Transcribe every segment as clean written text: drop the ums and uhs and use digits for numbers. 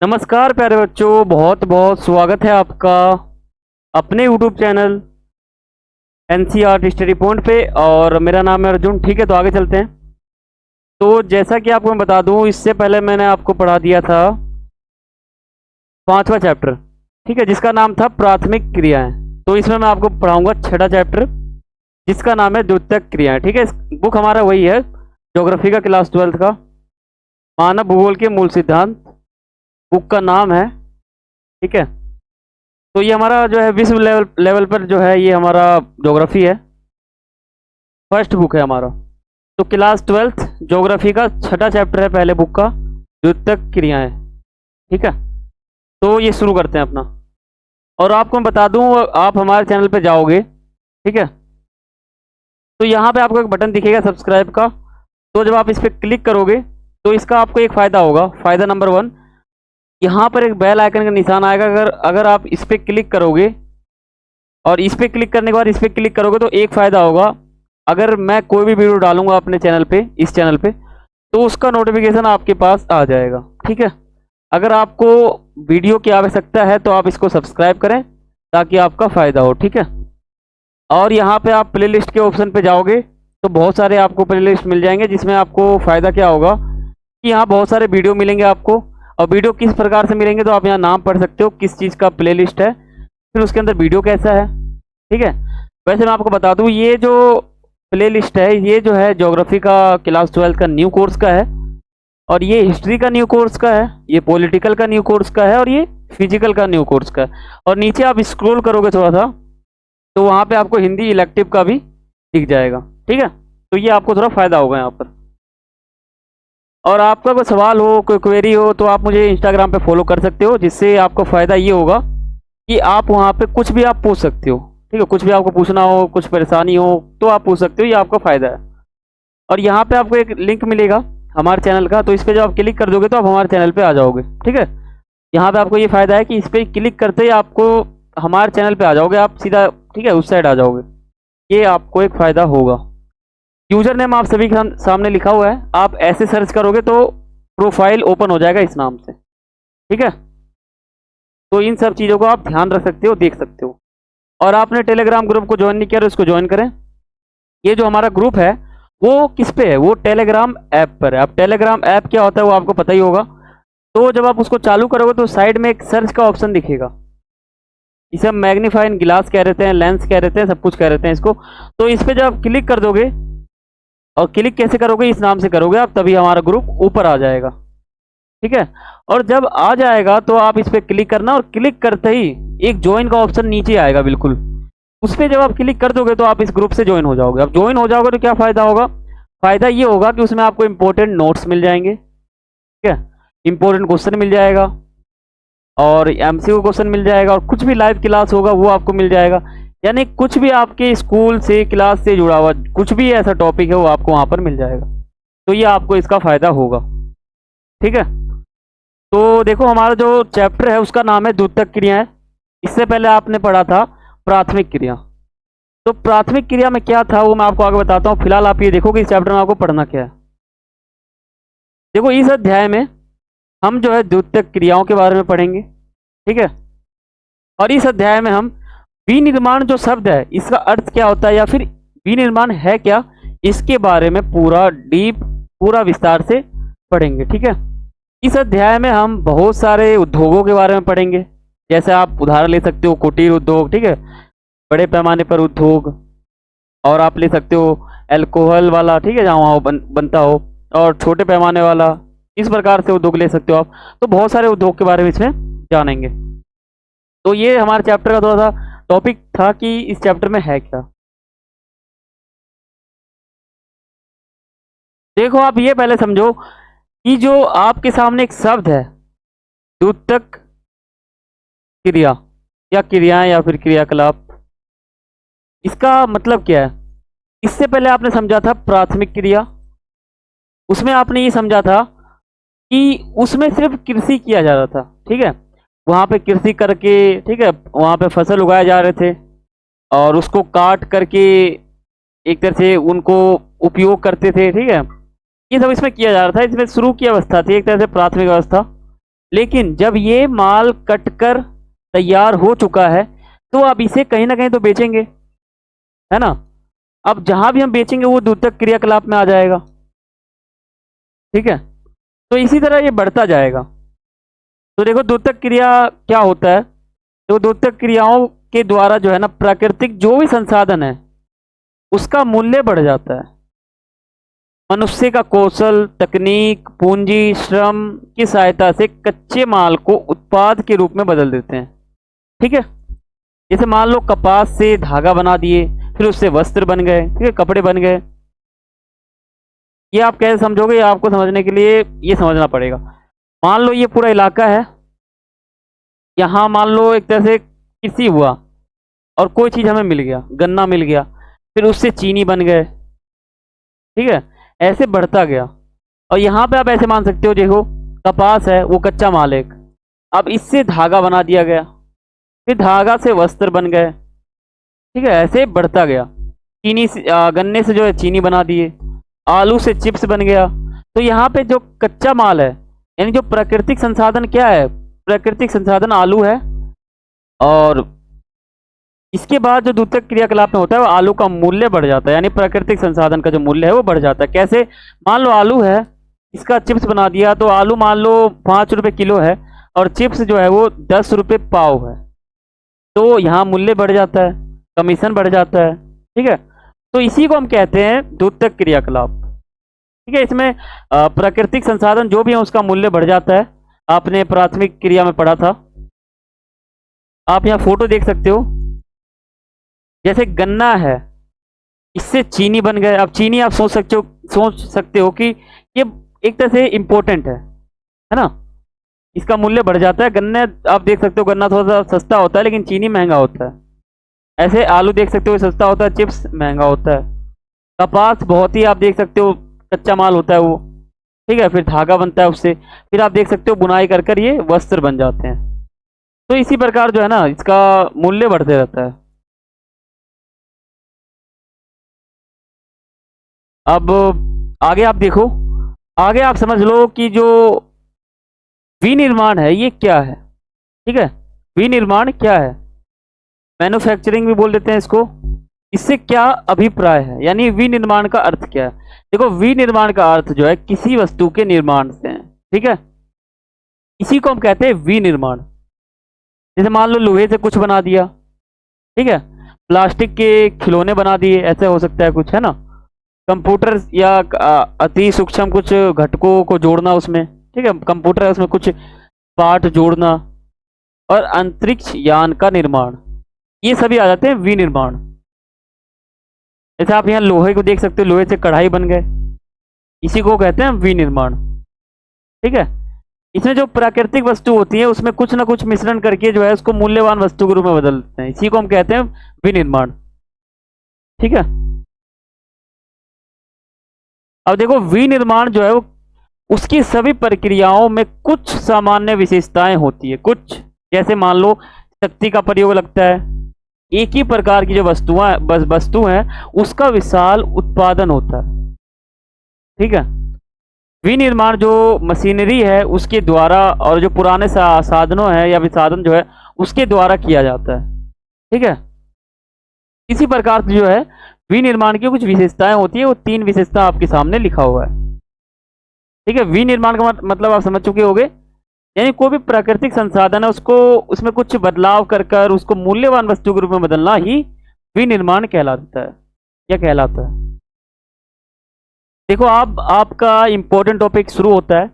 नमस्कार प्यारे बच्चों, बहुत बहुत स्वागत है आपका अपने YouTube channel NCERT study point पे। और मेरा नाम है अर्जुन। ठीक है, तो आगे चलते हैं। तो जैसा कि आपको मैं बता दूं, इससे पहले मैंने आपको पढ़ा दिया था 5वां चैप्टर, ठीक है, जिसका नाम था प्राथमिक क्रियाएं। तो इसमें मैं आपको पढ़ाऊंगा 6ठा चैप्टर, जिसका नाम है द्योतक क्रियाएं। ठीक है, बुक हमारा वही है, ज्योग्राफी का क्लास 12th का मानव भूगोल के मूल सिद्धांत, बुक का नाम है। ठीक है, तो ये हमारा जो है विश्व लेवल पर जो है, ये हमारा ज्योग्राफी है, फर्स्ट बुक है हमारा। तो क्लास 12th ज्योग्राफी का 6ठा चैप्टर है पहले बुक का, द्योतक क्रियाएं। ठीक है, तो ये शुरू करते हैं अपना। और आपको मैं बता दूं, आप हमारे चैनल पे जाओगे, ठीक है, तो यहाँ पे आपको एक बटन दिखेगा सब्सक्राइब का। तो जब आप इस पर क्लिक करोगे तो इसका आपको एक फ़ायदा होगा। फ़ायदा नंबर 1, यहाँ पर एक बेल आइकन का निशान आएगा। अगर अगर आप इस पर क्लिक करोगे और इस पर क्लिक करने के बाद इस पर क्लिक करोगे तो एक फ़ायदा होगा, अगर मैं कोई भी वीडियो डालूंगा अपने चैनल पे, इस चैनल पे, तो उसका नोटिफिकेशन आपके पास आ जाएगा। ठीक है, अगर आपको वीडियो की आवश्यकता है तो आप इसको सब्सक्राइब करें ताकि आपका फ़ायदा हो। ठीक है, और यहाँ पे आप प्लेलिस्ट के ऑप्शन पे जाओगे तो बहुत सारे आपको प्लेलिस्ट मिल जाएंगे, जिसमें आपको फ़ायदा क्या होगा कि यहाँ बहुत सारे वीडियो मिलेंगे आपको। और वीडियो किस प्रकार से मिलेंगे तो आप यहाँ नाम पढ़ सकते हो, किस चीज़ का प्लेलिस्ट है, फिर उसके अंदर वीडियो कैसा है। ठीक है, वैसे मैं आपको बता दूँ, ये जो प्लेलिस्ट है, ये जो है ज्योग्राफी का क्लास 12 का न्यू कोर्स का है, और ये हिस्ट्री का न्यू कोर्स का है, ये पॉलिटिकल का न्यू कोर्स का है, और ये फिजिकल का न्यू कोर्स का है। और नीचे आप स्क्रॉल करोगे थोड़ा सा तो वहाँ पे आपको हिंदी इलेक्टिव का भी दिख जाएगा। ठीक है, तो ये आपको थोड़ा फ़ायदा होगा यहाँ पर। और आपका कोई सवाल हो, कोई क्वेरी हो, तो आप मुझे इंस्टाग्राम पे फॉलो कर सकते हो, जिससे आपको फ़ायदा ये होगा कि आप वहाँ पे कुछ भी आप पूछ सकते हो। ठीक है, कुछ भी आपको पूछना हो, कुछ परेशानी हो तो आप पूछ सकते हो, ये आपका फ़ायदा है। और यहाँ पे आपको एक लिंक मिलेगा हमारे चैनल का, तो इस पर जब आप क्लिक कर दोगे तो आप हमारे चैनल पे आ जाओगे। ठीक है, यहाँ पे आपको ये फ़ायदा है कि इस पर क्लिक करते ही आपको हमारे चैनल पे आ जाओगे आप सीधा। ठीक है, उस साइड आ जाओगे, ये आपको एक फ़ायदा होगा। यूज़र नेम आप सभी के सामने लिखा हुआ है, आप ऐसे सर्च करोगे तो प्रोफाइल ओपन हो जाएगा इस नाम से। ठीक है, तो इन सब चीज़ों को आप ध्यान रख सकते हो, देख सकते हो। और आपने टेलीग्राम ग्रुप को ज्वाइन नहीं किया तो इसको ज्वाइन करें। ये जो हमारा ग्रुप है वो किस पे है, वो टेलीग्राम ऐप पर है। अब टेलीग्राम ऐप क्या होता है वो आपको पता ही होगा। तो जब आप उसको चालू करोगे तो साइड में एक सर्च का ऑप्शन दिखेगा, इसे हम मैग्नीफाइंग ग्लास कह देते हैं, लेंस कह देते हैं, सब कुछ कह देते हैं इसको। तो इस पर जब आप क्लिक कर दोगे, और क्लिक कैसे करोगे, इस नाम से करोगे आप, तभी हमारा ग्रुप ऊपर आ जाएगा। ठीक है, और जब आ जाएगा तो आप इस पर क्लिक करना, और क्लिक करते ही एक ज्वाइन का ऑप्शन नीचे आएगा बिल्कुल, उस पर जब आप क्लिक कर दोगे तो आप इस ग्रुप से ज्वाइन हो जाओगे। अब ज्वाइन हो जाओगे तो क्या फ़ायदा होगा, फ़ायदा ये होगा कि उसमें आपको इंपॉर्टेंट नोट्स मिल जाएंगे। ठीक है, इंपॉर्टेंट क्वेश्चन मिल जाएगा, और MCQ क्वेश्चन मिल जाएगा, और कुछ भी लाइव क्लास होगा वो आपको मिल जाएगा। यानी कुछ भी आपके स्कूल से, क्लास से जुड़ा हुआ कुछ भी ऐसा टॉपिक है वो आपको वहाँ पर मिल जाएगा। तो ये आपको इसका फ़ायदा होगा। ठीक है, तो देखो हमारा जो चैप्टर है उसका नाम है द्योतक क्रियाएं। इससे पहले आपने पढ़ा था प्राथमिक क्रिया। तो प्राथमिक क्रिया में क्या था वो मैं आपको आगे बताता हूँ। फिलहाल आप ये देखो कि इस चैप्टर में आपको पढ़ना क्या है। देखो, इस अध्याय में हम जो है द्योतक क्रियाओं के बारे में पढ़ेंगे। ठीक है, और इस अध्याय में हम विनिर्माण जो शब्द है इसका अर्थ क्या होता है, या फिर विनिर्माण है क्या, इसके बारे में पूरा डीप, पूरा विस्तार से पढ़ेंगे। ठीक है, इस अध्याय में हम बहुत सारे उद्योगों के बारे में पढ़ेंगे। जैसे आप उदाहरण ले सकते हो कुटीर उद्योग, ठीक है, बड़े पैमाने पर उद्योग, और आप ले सकते हो अल्कोहल वाला, ठीक है, जहाँ वहाँ बनता हो, और छोटे पैमाने वाला, इस प्रकार से उद्योग ले सकते हो आप। तो बहुत सारे उद्योग के बारे में इसमें जानेंगे। तो ये हमारे चैप्टर का थोड़ा सा टॉपिक था कि इस चैप्टर में है क्या। देखो, आप ये पहले समझो कि जो आपके सामने एक शब्द है द्योतक क्रिया, या क्रियाएं, या फिर क्रियाकलाप, इसका मतलब क्या है। इससे पहले आपने समझा था प्राथमिक क्रिया, उसमें आपने ये समझा था कि उसमें सिर्फ कृषि किया जा रहा था। ठीक है, वहाँ पे कृषि करके, ठीक है, वहाँ पे फसल उगाए जा रहे थे, और उसको काट करके एक तरह से उनको उपयोग करते थे। ठीक है, ये सब इसमें किया जा रहा था। इसमें शुरू की अवस्था थी एक तरह से प्राथमिक अवस्था, लेकिन जब ये माल कटकर तैयार हो चुका है तो अब इसे कहीं ना कहीं तो बेचेंगे, है ना। अब जहां भी हम बेचेंगे वो द्योतक क्रियाकलाप में आ जाएगा, ठीक है। तो इसी तरह ये बढ़ता जाएगा। तो देखो द्योतक क्रिया क्या होता है, तो द्योतक क्रियाओं के द्वारा जो है ना प्राकृतिक जो भी संसाधन है उसका मूल्य बढ़ जाता है। मनुष्य का कौशल, तकनीक, पूंजी, श्रम की सहायता से कच्चे माल को उत्पाद के रूप में बदल देते हैं, ठीक है। जैसे मान लो कपास से धागा बना दिए, फिर उससे वस्त्र बन गए, ठीक है, कपड़े बन गए। ये आप कैसे समझोगे, ये आपको समझने के लिए ये समझना पड़ेगा। मान लो ये पूरा इलाका है, यहाँ मान लो एक तरह से कृषि हुआ और कोई चीज हमें मिल गया, गन्ना मिल गया, फिर उससे चीनी बन गए, ठीक है। ऐसे बढ़ता गया। और यहाँ पे आप ऐसे मान सकते हो, देखो कपास है वो कच्चा माल है, अब इससे धागा बना दिया गया, फिर धागा से वस्त्र बन गए, ठीक है। ऐसे बढ़ता गया। चीनी से गन्ने से जो है चीनी बना दिए, आलू से चिप्स बन गया। तो यहाँ पे जो कच्चा माल है यानी जो प्राकृतिक संसाधन क्या है, प्राकृतिक संसाधन आलू है। और इसके बाद जो द्योतक क्रियाकलाप में होता है वो आलू का मूल्य बढ़ जाता है, यानी प्राकृतिक संसाधन का जो मूल्य है वो बढ़ जाता है। कैसे, मान लो आलू है, इसका चिप्स बना दिया, तो आलू मान लो 5 रुपए किलो है और चिप्स जो है वो 10 रुपए पाव है, तो यहाँ मूल्य बढ़ जाता है, कमीशन बढ़ जाता है, ठीक है। तो इसी को हम कहते हैं द्योतक क्रियाकलाप, ठीक है। इसमें प्राकृतिक संसाधन जो भी है उसका मूल्य बढ़ जाता है। आपने प्राथमिक क्रिया में पढ़ा था। आप यहाँ फोटो देख सकते हो, जैसे गन्ना है, इससे चीनी बन गए। अब चीनी आप सोच सकते हो कि ये एक तरह से इंपॉर्टेंट है ना, इसका मूल्य बढ़ जाता है। गन्ने आप देख सकते हो, गन्ना थोड़ा सा सस्ता होता है लेकिन चीनी महंगा होता है। ऐसे आलू देख सकते हो सस्ता होता है, चिप्स महंगा होता है। कपास बहुत ही आप देख सकते हो कच्चा माल होता है वो, ठीक है, फिर धागा बनता है उससे, फिर आप देख सकते हो बुनाई कर कर ये वस्त्र बन जाते हैं। तो इसी प्रकार जो है ना इसका मूल्य बढ़ते रहता है। अब आगे आप देखो, आगे आप समझ लो कि जो विनिर्माण है ये क्या है, ठीक है। विनिर्माण क्या है, मैन्युफैक्चरिंग भी बोल देते हैं इसको। इससे क्या अभिप्राय है, यानी विनिर्माण का अर्थ क्या है। देखो विनिर्माण का अर्थ जो है किसी वस्तु के निर्माण से है, ठीक है। इसी को हम कहते हैं विनिर्माण। जैसे मान लो लोहे से कुछ बना दिया, ठीक है, प्लास्टिक के खिलौने बना दिए, ऐसे हो सकता है कुछ, है ना। कंप्यूटर या अति सूक्ष्म कुछ घटकों को जोड़ना उसमें, ठीक है, कंप्यूटर है उसमें कुछ पार्ट जोड़ना, और अंतरिक्ष यान का निर्माण, ये सभी आ जाते हैं विनिर्माण। जैसे आप यहाँ लोहे को देख सकते हो, लोहे से कढ़ाई बन गए, इसी को कहते हैं विनिर्माण, ठीक है। इसमें जो प्राकृतिक वस्तु होती है उसमें कुछ ना कुछ मिश्रण करके जो है उसको मूल्यवान वस्तु के रूप में बदल देते हैं, इसी को हम कहते हैं विनिर्माण, ठीक है। अब देखो विनिर्माण जो है वो उसकी सभी प्रक्रियाओं में कुछ सामान्य विशेषताएं होती है। कुछ जैसे मान लो शक्ति का प्रयोग लगता है, एक ही प्रकार की जो वस्तु है उसका विशाल उत्पादन होता है, ठीक है। विनिर्माण जो मशीनरी है उसके द्वारा और जो पुराने साधनों है या विसाधन जो है उसके द्वारा किया जाता है, ठीक है। इसी प्रकार से जो है विनिर्माण की कुछ विशेषताएं होती है, वो 3 विशेषता आपके सामने लिखा हुआ है, ठीक है। विनिर्माण का मतलब आप समझ चुके होंगे, यानी कोई भी प्राकृतिक संसाधन है उसको उसमें कुछ बदलाव कर कर उसको मूल्यवान वस्तु के रूप में बदलना ही विनिर्माण कहलाता है या कहलाता है। देखो आपका इंपॉर्टेंट टॉपिक शुरू होता है,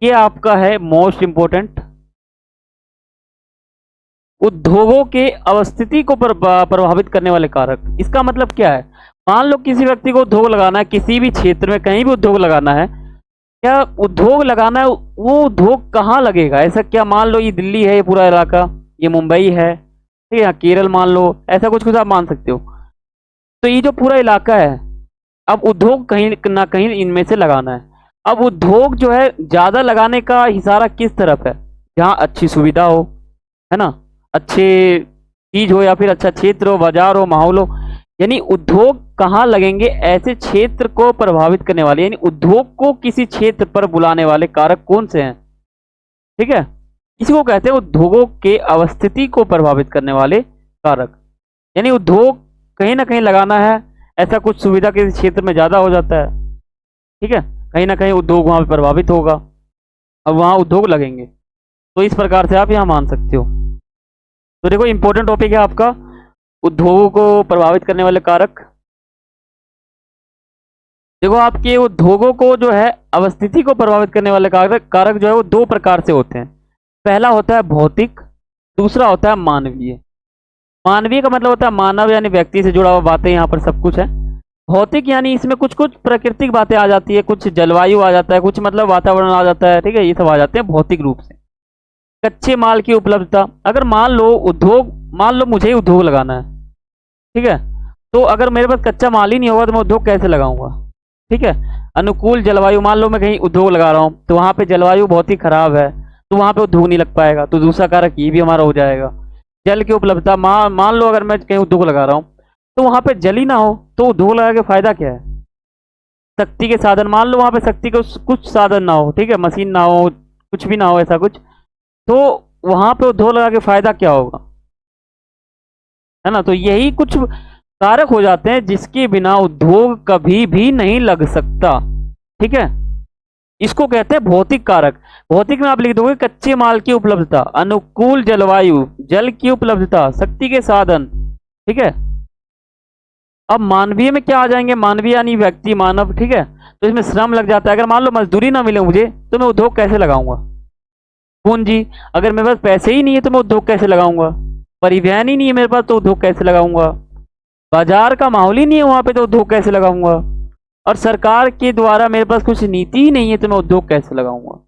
ये आपका है मोस्ट इंपॉर्टेंट, उद्योगों के अवस्थिति को प्रभावित करने वाले कारक। इसका मतलब क्या है, मान लो किसी व्यक्ति को उद्योग लगाना है, किसी भी क्षेत्र में कहीं भी उद्योग लगाना है, क्या उद्योग लगाना है, वो उद्योग कहाँ लगेगा, ऐसा क्या, मान लो ये दिल्ली है, ये पूरा इलाका, ये मुंबई है, ठीक है, केरल मान लो, ऐसा कुछ कुछ आप मान सकते हो। तो ये जो पूरा इलाका है, अब उद्योग कहीं ना कहीं इनमें से लगाना है। अब उद्योग जो है ज्यादा लगाने का इशारा किस तरफ है, जहाँ अच्छी सुविधा हो, है ना, अच्छे चीज हो, या फिर अच्छा क्षेत्र हो, बाजार हो, माहौल हो। यानी उद्योग कहाँ लगेंगे, ऐसे क्षेत्र को प्रभावित करने वाले, यानी उद्योग को किसी क्षेत्र पर बुलाने वाले कारक कौन से हैं, ठीक है। इसी को कहते हैं उद्योगों के अवस्थिति को प्रभावित करने वाले कारक। यानी उद्योग कहीं ना कहीं लगाना है, ऐसा कुछ सुविधा के क्षेत्र में ज़्यादा हो जाता है, ठीक है, कहीं ना कहीं उद्योग वहाँ पे प्रभावित होगा, अब वहाँ उद्योग लगेंगे, तो इस प्रकार से आप यहाँ मान सकते हो। तो देखो इंपॉर्टेंट टॉपिक है आपका उद्योगों को प्रभावित करने वाले कारक। देखो आपके उद्योगों को जो है अवस्थिति को प्रभावित करने वाले कारक जो है वो दो प्रकार से होते हैं। पहला होता है भौतिक, दूसरा होता है मानवीय। मानवीय का मतलब होता है मानव यानी व्यक्ति से जुड़ा हुआ बातें, यहाँ पर सब कुछ है। भौतिक यानी इसमें कुछ कुछ प्राकृतिक बातें आ जाती है, कुछ जलवायु आ जाता है, कुछ मतलब वातावरण आ जाता है, ठीक है, ये सब आ जाते हैं भौतिक रूप से। कच्चे माल की उपलब्धता, अगर मान लो मुझे ही उद्योग लगाना है, ठीक है, तो अगर मेरे पास कच्चा माल ही नहीं होगा तो मैं उद्योग कैसे लगाऊंगा, ठीक है। अनुकूल जलवायु, मान लो मैं कहीं उद्योग लगा रहा हूँ तो वहाँ पे जलवायु बहुत ही खराब है, तो वहाँ पे उद्योग नहीं लग पाएगा, तो दूसरा कारक ये भी हमारा हो जाएगा। जल की उपलब्धता, मान लो अगर मैं कहीं उद्योग लगा रहा हूँ तो वहाँ पे जल ही ना हो तो उद्योग लगा के फायदा क्या है। शक्ति के साधन, मान लो वहाँ पे शक्ति के कुछ साधन ना हो, ठीक है, मशीन ना हो, कुछ भी ना हो ऐसा कुछ, तो वहाँ पे उद्योग लगा के फायदा क्या होगा, है ना। तो यही कुछ कारक हो जाते हैं जिसके बिना उद्योग कभी भी नहीं लग सकता, ठीक है। इसको कहते हैं भौतिक कारक। भौतिक में आप लिख दोगे कच्चे माल की उपलब्धता, अनुकूल जलवायु, जल की उपलब्धता, शक्ति के साधन, ठीक है। अब मानवीय में क्या आ जाएंगे, मानवीय यानी व्यक्ति, मानव, ठीक है, तो इसमें श्रम लग जाता है। अगर मान लो मजदूरी ना मिले मुझे तो मैं उद्योग कैसे लगाऊंगा। पूंजी, अगर मेरे पास पैसे ही नहीं है तो मैं उद्योग कैसे लगाऊंगा। परिवहन ही नहीं है मेरे पास तो उद्योग कैसे लगाऊंगा। बाजार का माहौल ही नहीं है वहां पे तो उद्योग कैसे लगाऊंगा। और सरकार के द्वारा मेरे पास कुछ नीति ही नहीं है तो मैं उद्योग कैसे लगाऊंगा।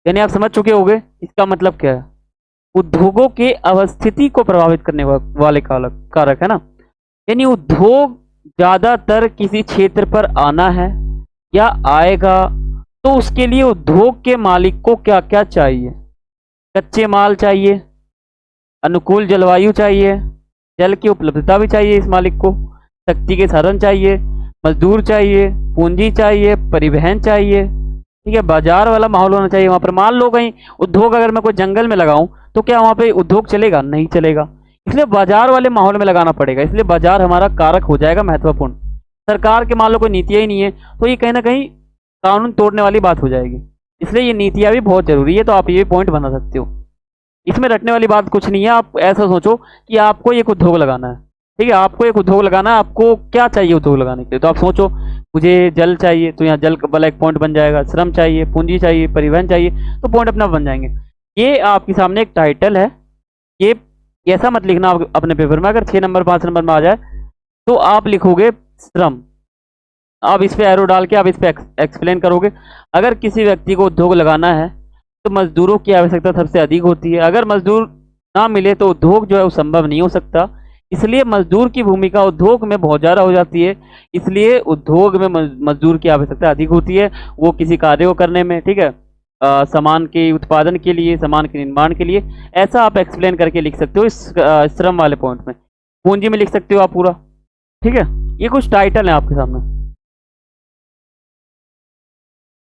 यानी आप समझ चुके होंगे इसका मतलब क्या है। उद्योगों के अवस्थिति को प्रभावित करने वाले कारक है ना। यानी उद्योग ज्यादातर किसी क्षेत्र पर आना है या आएगा तो उसके लिए उद्योग के मालिक को क्या क्या चाहिए। कच्चे माल चाहिए, अनुकूल जलवायु चाहिए, जल की उपलब्धता भी चाहिए इस मालिक को, शक्ति के साधन चाहिए, मजदूर चाहिए, पूंजी चाहिए, परिवहन चाहिए, ठीक है, बाजार वाला माहौल होना चाहिए वहां पर। मान लो कहीं उद्योग अगर मैं कोई जंगल में लगाऊं तो क्या वहां पे उद्योग चलेगा, नहीं चलेगा, इसलिए बाजार वाले माहौल में लगाना पड़ेगा। इसलिए बाजार हमारा कारक हो जाएगा महत्वपूर्ण। सरकार के मान लो कोई नीतियां ही नहीं है तो ये कहीं ना कहीं कानून तोड़ने वाली बात हो जाएगी, इसलिए ये नीतियां भी बहुत जरूरी है। तो आप ये पॉइंट बना सकते हो, इसमें रटने वाली बात कुछ नहीं है। आप ऐसा सोचो कि आपको एक उद्योग लगाना है, ठीक है, आपको एक उद्योग लगाना है, आपको क्या चाहिए उद्योग लगाने के लिए। तो आप सोचो मुझे जल चाहिए तो यहाँ जल वाला एक पॉइंट बन जाएगा, श्रम चाहिए, पूंजी चाहिए, परिवहन चाहिए, तो पॉइंट अपना बन जाएंगे। ये आपके सामने एक टाइटल है, ये ऐसा मत लिखना अपने पेपर में, अगर 6 नंबर 5 नंबर में आ जाए तो आप लिखोगे श्रम, आप इस पे एरो डाल के आप इस पे एक्सप्लेन करोगे। अगर किसी व्यक्ति को उद्योग लगाना है तो मजदूरों की आवश्यकता सबसे अधिक होती है। अगर मजदूर ना मिले तो उद्योग जो है वो संभव नहीं हो सकता, इसलिए मजदूर की भूमिका उद्योग में बहुत ज़्यादा हो जाती है। इसलिए उद्योग में मजदूर की आवश्यकता अधिक होती है, वो किसी कार्य को करने में, ठीक है, सामान के उत्पादन के लिए, सामान के निर्माण के लिए। ऐसा आप एक्सप्लेन करके लिख सकते हो इस श्रम वाले पॉइंट में। पूंजी में लिख सकते हो आप पूरा, ठीक है। ये कुछ टाइटल है आपके सामने,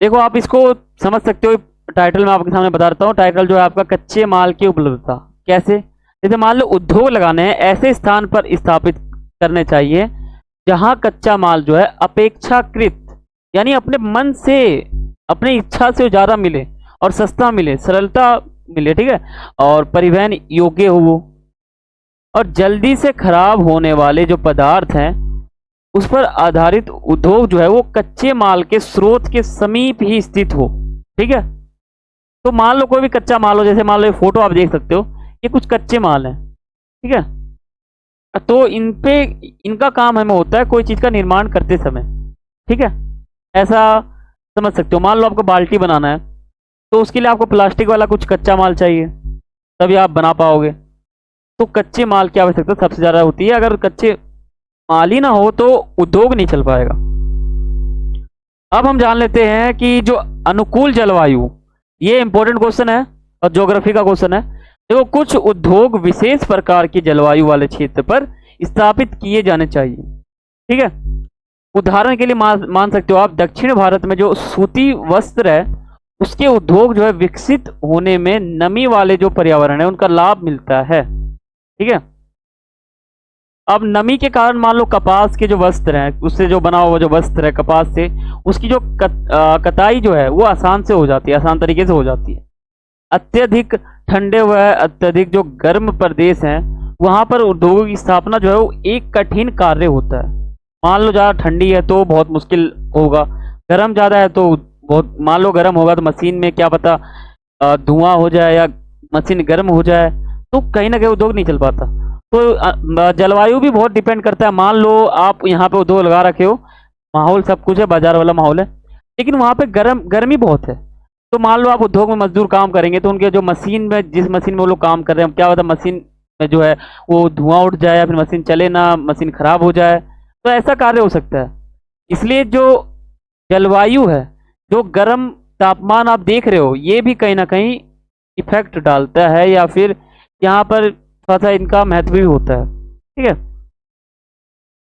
देखो आप इसको समझ सकते हो। टाइटल मैं आपके सामने बता देता हूँ। टाइटल जो है आपका कच्चे माल की उपलब्धता। कैसे, जैसे मान लो उद्योग लगाने हैं, ऐसे स्थान पर स्थापित करने चाहिए जहां कच्चा माल जो है अपेक्षाकृत यानी अपने मन से, अपनी इच्छा से ज़्यादा मिले और सस्ता मिले, सरलता मिले, ठीक है, और परिवहन योग्य हो वो, और जल्दी से खराब होने वाले जो पदार्थ हैं उस पर आधारित उद्योग जो है वो कच्चे माल के स्रोत के समीप ही स्थित हो, ठीक है। तो मान लो कोई भी कच्चा माल हो, जैसे मान लो ये फोटो आप देख सकते हो, ये कुछ कच्चे माल है, ठीक है। तो इन पे इनका काम हमें होता है कोई चीज का निर्माण करते समय, ठीक है, ऐसा समझ सकते हो। मान लो आपको बाल्टी बनाना है तो उसके लिए आपको प्लास्टिक वाला कुछ कच्चा माल चाहिए, तभी आप बना पाओगे। तो कच्चे माल की आवश्यकता सबसे ज्यादा होती है। अगर कच्चे माल ही ना हो तो उद्योग नहीं चल पाएगा। अब हम जान लेते हैं कि जो अनुकूल जलवायु, ये इंपॉर्टेंट क्वेश्चन है और ज्योग्राफी का क्वेश्चन है। देखो कुछ उद्योग विशेष प्रकार की जलवायु वाले क्षेत्र पर स्थापित किए जाने चाहिए, ठीक है। उदाहरण के लिए मान सकते हो आप दक्षिण भारत में जो सूती वस्त्र है उसके उद्योग जो है विकसित होने में नमी वाले जो पर्यावरण है उनका लाभ मिलता है। ठीक है, अब नमी के कारण मान लो कपास के जो वस्त्र हैं, उससे जो बना हुआ जो वस्त्र है कपास से, उसकी जो कताई जो है वो आसान से हो जाती है, आसान तरीके से हो जाती है। अत्यधिक ठंडे व अत्यधिक जो गर्म प्रदेश हैं वहां पर उद्योगों की स्थापना जो है वो एक कठिन कार्य होता है। मान लो ज़्यादा ठंडी है तो बहुत मुश्किल होगा, गर्म ज़्यादा है तो बहुत, मान लो गर्म होगा तो मशीन में क्या पता धुआं हो जाए या मशीन गर्म हो जाए, तो कहीं ना कहीं उद्योग नहीं चल पाता। तो जलवायु भी बहुत डिपेंड करता है। मान लो आप यहाँ पे उद्योग लगा रखे हो, माहौल सब कुछ है, बाजार वाला माहौल है, लेकिन वहाँ पे गर्मी बहुत है, तो मान लो आप उद्योग में मजदूर काम करेंगे तो उनके जो मशीन में, जिस मशीन में वो लोग काम कर रहे हैं, क्या होता है मशीन में जो है वो धुआं उठ जाए या फिर मशीन चले ना, मशीन खराब हो जाए, तो ऐसा कार्य हो सकता है। इसलिए जो जलवायु है, जो गर्म तापमान आप देख रहे हो, ये भी कहीं ना कहीं इफेक्ट डालता है, या फिर यहाँ पर थोड़ा सा इनका महत्व भी होता है। ठीक है,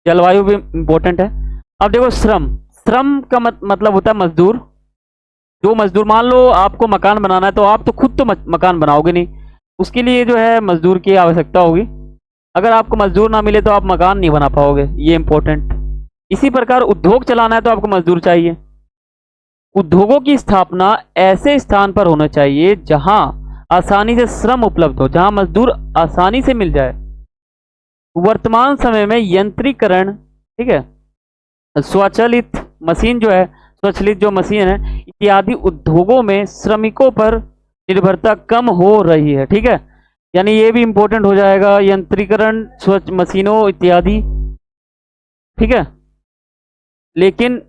जलवायु भी इम्पोर्टेंट है। अब देखो श्रम, श्रम का मतलब होता है मजदूर। जो मजदूर, मान लो आपको मकान बनाना है तो आप तो खुद तो मकान बनाओगे नहीं, उसके लिए जो है मजदूर की आवश्यकता होगी। अगर आपको मजदूर ना मिले तो आप मकान नहीं बना पाओगे, ये इंपॉर्टेंट। इसी प्रकार उद्योग चलाना है तो आपको मजदूर चाहिए। उद्योगों की स्थापना ऐसे स्थान पर होना चाहिए जहां आसानी से श्रम उपलब्ध हो, जहां मजदूर आसानी से मिल जाए। वर्तमान समय में यंत्रीकरण, ठीक है, स्वचालित मशीन जो है, स्वचालित जो मशीन है इत्यादि उद्योगों में श्रमिकों पर निर्भरता कम हो रही है। ठीक है, यानी ये भी इंपॉर्टेंट हो जाएगा, यंत्रीकरण, स्वच्छ मशीनों इत्यादि। ठीक है, लेकिन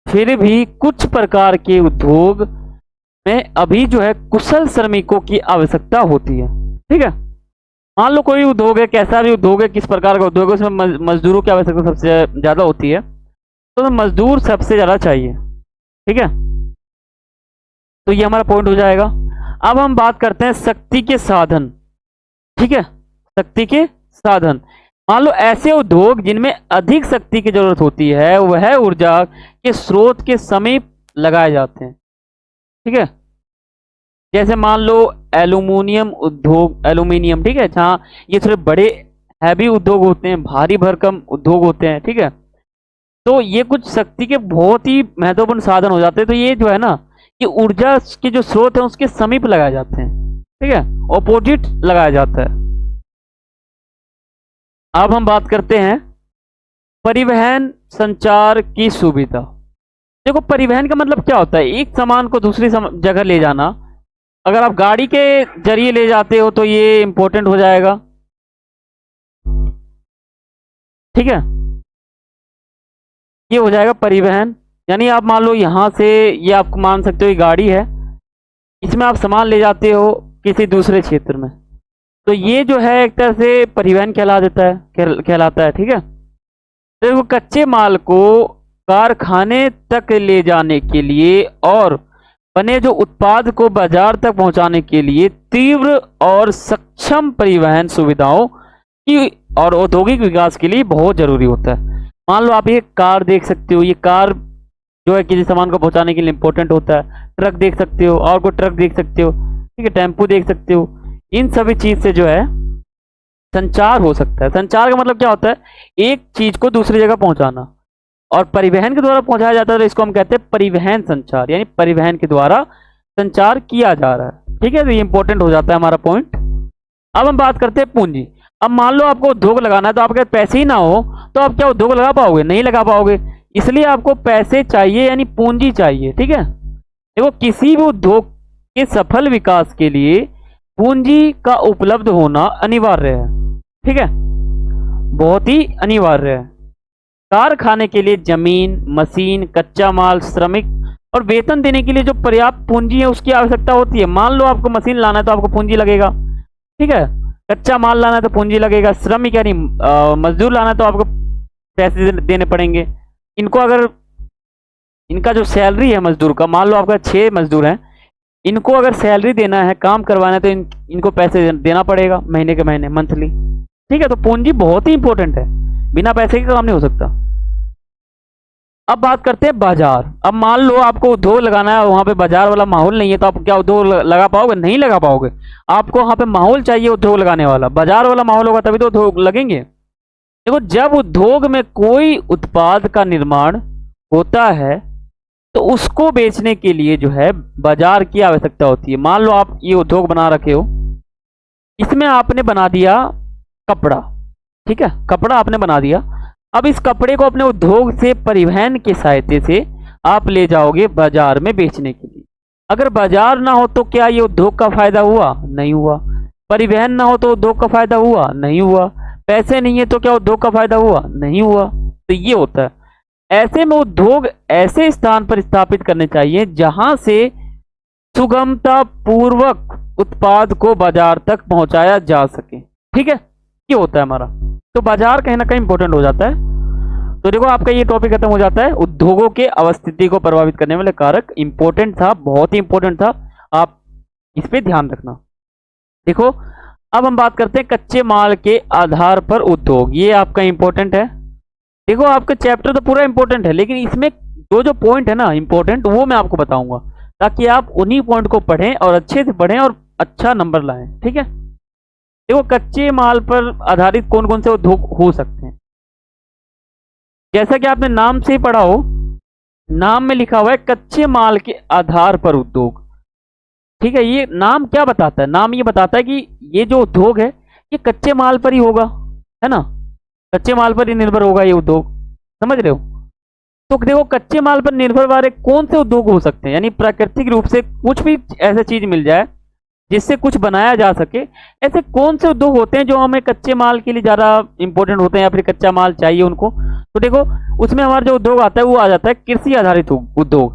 फिर भी कुछ प्रकार के उद्योग में अभी जो है कुशल श्रमिकों की आवश्यकता होती है। ठीक है, मान लो कोई उद्योग है, कैसा भी उद्योग है, किस प्रकार का उद्योग है, उसमें मजदूरों की आवश्यकता सबसे ज्यादा होती है, तो मजदूर सबसे ज्यादा चाहिए। ठीक है, तो ये हमारा पॉइंट हो जाएगा। अब हम बात करते हैं शक्ति के साधन। ठीक है, शक्ति के साधन, मान लो ऐसे उद्योग जिनमें अधिक शक्ति की जरूरत होती है वह ऊर्जा के स्रोत के समीप लगाए जाते हैं। ठीक है, जैसे मान लो एल्यूमिनियम उद्योग, एल्यूमिनियम, ठीक है, जहाँ ये थोड़े बड़े हैवी उद्योग होते हैं, भारी भरकम उद्योग होते हैं। ठीक है, तो ये कुछ शक्ति के बहुत ही महत्वपूर्ण साधन हो जाते हैं। तो ये जो है ना, ये ऊर्जा के जो स्रोत है उसके समीप लगाए जाते हैं। ठीक है, ऑपोजिट लगाया जाता है। अब हम बात करते हैं परिवहन संचार की सुविधा। देखो परिवहन का मतलब क्या होता है, एक सामान को दूसरी जगह ले जाना। अगर आप गाड़ी के जरिए ले जाते हो तो ये इंपॉर्टेंट हो जाएगा। ठीक है, ये हो जाएगा परिवहन, यानी आप मान लो यहां से, ये आप मान सकते हो ये गाड़ी है, इसमें आप सामान ले जाते हो किसी दूसरे क्षेत्र में, तो ये जो है एक तरह से परिवहन कहलाता है। ठीक है, तो वो कच्चे माल को कारखाने तक ले जाने के लिए और बने जो उत्पाद को बाजार तक पहुंचाने के लिए तीव्र और सक्षम परिवहन सुविधाओं की और औद्योगिक विकास के लिए बहुत जरूरी होता है। मान लो आप ये कार देख सकते हो, ये कार जो है किसी सामान को पहुंचाने के लिए इंपॉर्टेंट होता है। ट्रक देख सकते हो, और कोई ट्रक देख सकते हो, ठीक है, टेम्पो देख सकते हो। इन सभी चीज से जो है संचार हो सकता है। संचार का मतलब क्या होता है, एक चीज को दूसरी जगह पहुंचाना, और परिवहन के द्वारा पहुंचाया जाता है, तो इसको हम कहते हैं परिवहन संचार, यानी परिवहन के द्वारा संचार किया जा रहा है। ठीक है, तो ये इंपॉर्टेंट हो जाता है हमारा पॉइंट। अब हम बात करते हैं पूंजी। अब मान लो आपको उद्योग लगाना है, तो आपके पैसे ही ना हो तो आप क्या उद्योग लगा पाओगे, नहीं लगा पाओगे। इसलिए आपको पैसे चाहिए, यानी पूंजी चाहिए। ठीक है, देखो किसी भी उद्योग के सफल विकास के लिए पूंजी का उपलब्ध होना अनिवार्य है। ठीक है, बहुत ही अनिवार्य है। कारखाने के लिए जमीन, मशीन, कच्चा माल, श्रमिक और वेतन देने के लिए जो पर्याप्त पूंजी है उसकी आवश्यकता होती है। मान लो आपको मशीन लाना है तो आपको पूंजी लगेगा। ठीक है, कच्चा माल लाना है तो पूंजी लगेगा, श्रमिक यानी मजदूर लाना है तो आपको पैसे देने पड़ेंगे। इनको अगर इनका जो सैलरी है मजदूर का, मान लो आपका 6 मजदूर हैं, इनको अगर सैलरी देना है, काम करवाना है, तो इनको पैसे देना पड़ेगा महीने के महीने, मंथली। ठीक है, तो पूंजी बहुत ही इंपॉर्टेंट है, बिना पैसे के काम नहीं हो सकता। अब बात करते हैं बाजार। अब मान लो आपको उद्योग लगाना है, वहां पे बाजार वाला माहौल नहीं है, तो आप क्या उद्योग लगा पाओगे? नहीं लगा पाओगे। आपको वहां पे माहौल चाहिए उद्योग लगाने वाला, बाजार वाला माहौल होगा तभी तो उद्योग लगेंगे। देखो, जब उद्योग में कोई उत्पाद का निर्माण होता है तो उसको बेचने के लिए जो है बाजार की आवश्यकता होती है। मान लो आप ये उद्योग बना रखे हो, इसमें आपने बना दिया कपड़ा, ठीक है, कपड़ा आपने बना दिया। अब इस कपड़े को अपने उद्योग से परिवहन के सहायता से आप ले जाओगे बाजार में बेचने के लिए। अगर बाजार ना हो तो क्या ये उद्योग का फायदा हुआ? नहीं हुआ। परिवहन ना हो तो उद्योग का फायदा हुआ? नहीं हुआ। पैसे नहीं है तो क्या उद्योग का फायदा हुआ? नहीं हुआ। तो ये होता है। ऐसे में उद्योग ऐसे स्थान पर स्थापित करने चाहिए जहां से सुगमता पूर्वक उत्पाद को बाजार तक पहुंचाया जा सके। ठीक है, ये होता है हमारा। तो बाजार कहीं ना कहीं इंपॉर्टेंट हो जाता है। तो देखो, आपका ये टॉपिक खत्म हो जाता है। उद्योगों के अवस्थिति को प्रभावित करने वाले कारक इंपॉर्टेंट था, बहुत ही इंपॉर्टेंट था, आप इस पे ध्यान रखना। देखो, अब हम बात करते हैं कच्चे माल के आधार पर उद्योग। ये आपका इंपॉर्टेंट है। देखो, आपका चैप्टर तो पूरा इंपॉर्टेंट है, लेकिन इसमें जो जो पॉइंट है ना इंपॉर्टेंट, वो मैं आपको बताऊंगा, ताकि आप उन्हीं पॉइंट को पढ़ें और अच्छे से पढ़ें और अच्छा नंबर लाएं। ठीक है, देखो, कच्चे माल पर आधारित कौन कौन से उद्योग हो सकते हैं। जैसा कि आपने नाम से ही पढ़ा हो, नाम में लिखा हुआ है कच्चे माल के आधार पर उद्योग। ठीक है, ये नाम क्या बताता है? नाम ये बताता है कि ये जो उद्योग है ये कच्चे माल पर ही होगा, है ना, कच्चे माल पर ही निर्भर होगा ये उद्योग। समझ रहे हो? तो देखो, कच्चे माल पर निर्भर वाले कौन से उद्योग हो सकते हैं, यानी प्राकृतिक रूप से कुछ भी ऐसा चीज मिल जाए जिससे कुछ बनाया जा सके, ऐसे कौन से उद्योग होते हैं जो हमें कच्चे माल के लिए ज्यादा इंपॉर्टेंट होते हैं, या फिर कच्चा माल चाहिए उनको। तो देखो, उसमें हमारा जो उद्योग आता है वो आ जाता है कृषि आधारित उद्योग।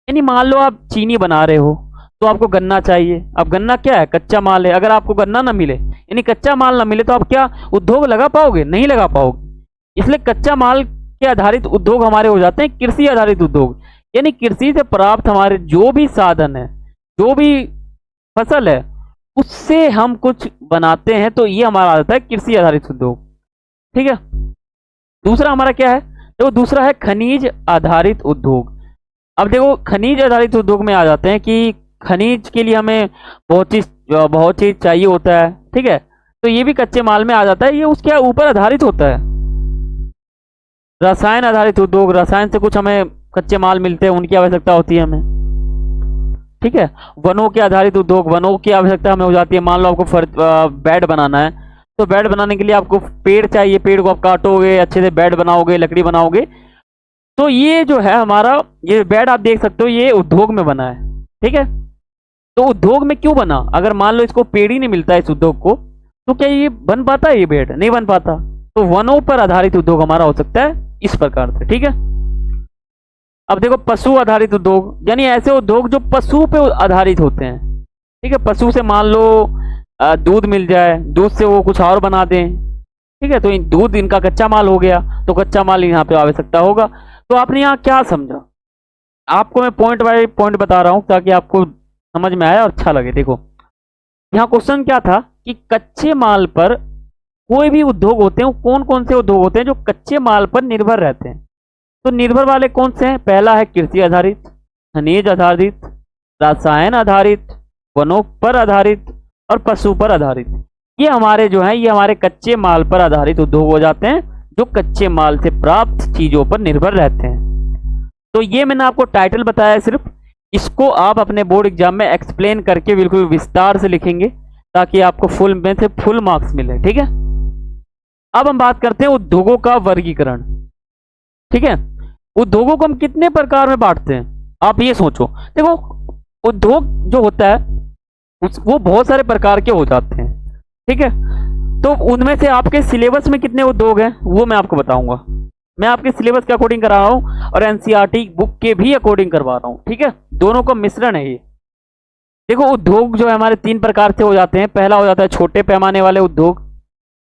यानी मान लो आप चीनी बना रहे हो तो आपको गन्ना चाहिए। अब गन्ना क्या है? कच्चा माल है। अगर आपको गन्ना ना मिले, यानी कच्चा माल ना मिले, तो आप क्या उद्योग लगा पाओगे? नहीं लगा पाओगे। इसलिए कच्चा माल के आधारित उद्योग हमारे हो जाते हैं कृषि आधारित उद्योग। यानी कृषि से प्राप्त हमारे जो भी साधन है, जो भी फसल है, उससे हम कुछ बनाते हैं, तो ये हमारा आता है कृषि आधारित उद्योग। ठीक है, दूसरा हमारा क्या है? तो दूसरा है खनिज आधारित उद्योग। अब देखो, खनिज आधारित उद्योग में आ जाते हैं कि खनिज के लिए हमें बहुत चीज चाहिए होता है। ठीक है, तो ये भी कच्चे माल में आ जाता है। ये उसके ऊपर आधारित होता है। रसायन आधारित उद्योग, रसायन से कुछ हमें कच्चे माल मिलते हैं, उनकी आवश्यकता होती है हमें। ठीक है, वनों के आधारित उद्योग, वनों की आवश्यकता हमें हो जाती है। मान लो आपको बेड बनाना है, तो बेड बनाने के लिए आपको पेड़ चाहिए, पेड़ को आप काटोगे, अच्छे से बेड बनाओगे, लकड़ी बनाओगे। तो ये जो है हमारा, ये बेड आप देख सकते हो, ये उद्योग में बना है। ठीक है, तो उद्योग में क्यों बना? अगर मान लो इसको पेड़ ही नहीं मिलता है इस उद्योग को, तो क्या ये बन पाता है? ये बेड नहीं बन पाता। तो वनों पर आधारित उद्योग हमारा हो सकता है इस प्रकार से। ठीक है, अब देखो, पशु आधारित उद्योग, यानी ऐसे उद्योग जो पशु पे आधारित होते हैं। ठीक है, पशु से मान लो दूध मिल जाए, दूध से वो कुछ और बना दें। ठीक है, तो दूध इनका कच्चा माल हो गया, तो कच्चा माल यहाँ पे आवश्यकता होगा। तो आपने यहाँ क्या समझा? आपको मैं पॉइंट बाय पॉइंट बता रहा हूँ ताकि आपको समझ में आया और अच्छा लगे। देखो, यहाँ क्वेश्चन क्या था कि कच्चे माल पर कोई भी उद्योग होते हैं, कौन कौन से उद्योग होते हैं जो कच्चे माल पर निर्भर रहते हैं। तो निर्भर वाले कौन से हैं? पहला है कृषि आधारित, खनिज आधारित, रसायन आधारित, वनों पर आधारित और पशु पर आधारित। ये हमारे जो हैं, ये हमारे कच्चे माल पर आधारित उद्योग हो जाते हैं, जो कच्चे माल से प्राप्त चीजों पर निर्भर रहते हैं। तो ये मैंने आपको टाइटल बताया सिर्फ, इसको आप अपने बोर्ड एग्जाम में एक्सप्लेन करके बिल्कुल विस्तार से लिखेंगे, ताकि आपको फुल में से फुल मार्क्स मिले। ठीक है, अब हम बात करते हैं उद्योगों का वर्गीकरण। ठीक है, उद्योगों को हम कितने प्रकार में बांटते हैं, आप ये सोचो। देखो, उद्योग जो होता है वो बहुत सारे प्रकार के हो जाते हैं। ठीक है, तो उनमें से आपके सिलेबस में कितने उद्योग हैं वो मैं आपको बताऊंगा। मैं आपके सिलेबस के अकॉर्डिंग करा रहा हूं और एनसीईआरटी बुक के भी अकॉर्डिंग करवा रहा हूं। ठीक है, दोनों का मिश्रण है ये। देखो, उद्योग जो है हमारे तीन प्रकार से हो जाते हैं। पहला हो जाता है छोटे पैमाने वाले उद्योग,